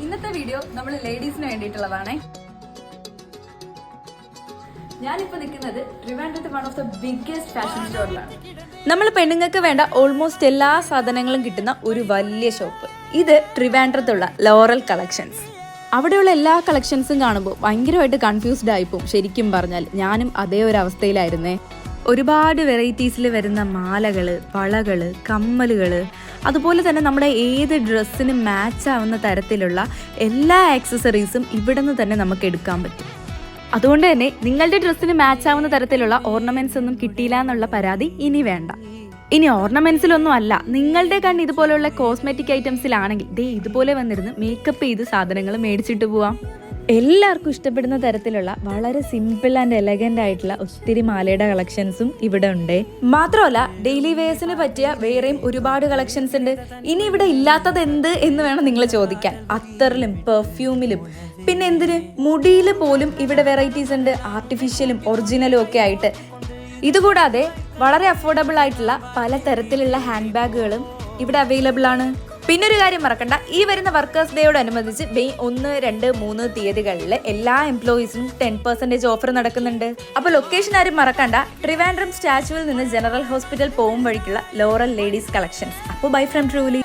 ഇന്നത്തെ വീഡിയോ നമ്മൾ ലേഡീസിന് വേണ്ടിയിട്ടുള്ളതാണ്. ഞാനിപ്പോൾ നിൽക്കുന്നത് ട്രിവാൻഡ്രത്ത് one of the biggest fashion സ്റ്റോറിലാണ്. നമ്മൾ പെണ്ണുങ്ങൾക്ക് വേണ്ട ഓൾമോസ്റ്റ് എല്ലാ സാധനങ്ങളും കിട്ടുന്ന ഒരു വലിയ ഷോപ്പ്. ഇത് ട്രിവാൻഡ്രത്തുള്ള ലോറൽ കളക്ഷൻസ്. അവിടെയുള്ള എല്ലാ കളക്ഷൻസും കാണുമ്പോൾ ഭയങ്കരമായിട്ട് കൺഫ്യൂസ്ഡ് ആയിപ്പോവും. ശരിക്കും പറഞ്ഞാൽ ഞാനും അതേ ഒരു അവസ്ഥയിലായിരുന്നേ. ഒരുപാട് വെറൈറ്റീസിൽ വരുന്ന മാലകൾ, വളകൾ, കമ്മലുകൾ, അതുപോലെ തന്നെ നമ്മുടെ ഏത് ഡ്രസ്സിന് മാച്ച് ആവുന്ന തരത്തിലുള്ള എല്ലാ ആക്സസറീസും ഇവിടെ നിന്ന് തന്നെ നമുക്ക് എടുക്കാൻ പറ്റും. അതുകൊണ്ട് തന്നെ നിങ്ങളുടെ ഡ്രസ്സിന് മാച്ച് ആവുന്ന തരത്തിലുള്ള ഓർണമെന്റ്സ് ഒന്നും കിട്ടിയില്ല എന്നുള്ള പരാതി ഇനി വേണ്ട. ഇനി ഓർണമെന്റ്സിലൊന്നും അല്ല, നിങ്ങളുടെ കണ്ണ് ഇതുപോലെയുള്ള കോസ്മെറ്റിക് ഐറ്റംസിലാണെങ്കിൽ ദേ ഇതുപോലെ വന്നിരുന്ന് മേക്കപ്പ് ചെയ്ത് സാധനങ്ങൾ മേടിച്ചിട്ട് പോവാം. എല്ലാവർക്കും ഇഷ്ടപ്പെടുന്ന തരത്തിലുള്ള വളരെ സിമ്പിൾ ആൻഡ് എലഗന്റ് ആയിട്ടുള്ള ഒത്തിരി മാലയുടെ കളക്ഷൻസും ഇവിടെ ഉണ്ട്. മാത്രമല്ല ഡെയിലി വെയേഴ്സിന് പറ്റിയ വേറെയും ഒരുപാട് കളക്ഷൻസ് ഉണ്ട്. ഇനി ഇവിടെ ഇല്ലാത്തത് എന്ത് എന്ന് വേണം നിങ്ങൾ ചോദിക്കാൻ. അത്തറിലും പെർഫ്യൂമിലും പിന്നെ എന്തിന് മുടിയിൽ പോലും ഇവിടെ വെറൈറ്റീസ് ഉണ്ട്, ആർട്ടിഫിഷ്യലും ഒറിജിനലും ഒക്കെ ആയിട്ട്. ഇതുകൂടാതെ വളരെ അഫോർഡബിൾ ആയിട്ടുള്ള പല തരത്തിലുള്ള ഹാൻഡ് ബാഗുകളും ഇവിടെ അവൈലബിൾ ആണ്. പിന്നെ ഒരു കാര്യം മറക്കണ്ട, ഈ വരുന്ന വർക്കേഴ്സ് ഡേയോടനുബന്ധിച്ച് മെയ് 1, 2, 3 തീയതികളിൽ എല്ലാ എംപ്ലോയീസിനും 10% ഓഫർ നടക്കുന്നുണ്ട്. അപ്പോൾ ലൊക്കേഷൻ ആരും മറക്കണ്ട, ട്രിവാൻഡ്രം സ്റ്റാച്യുവിൽ നിന്ന് ജനറൽ ഹോസ്പിറ്റൽ പോകും വഴിക്കുള്ള ലോറൽ ലേഡീസ് കളക്ഷൻസ്. അപ്പോൾ ബൈ ഫ്രം ട്രൂലി.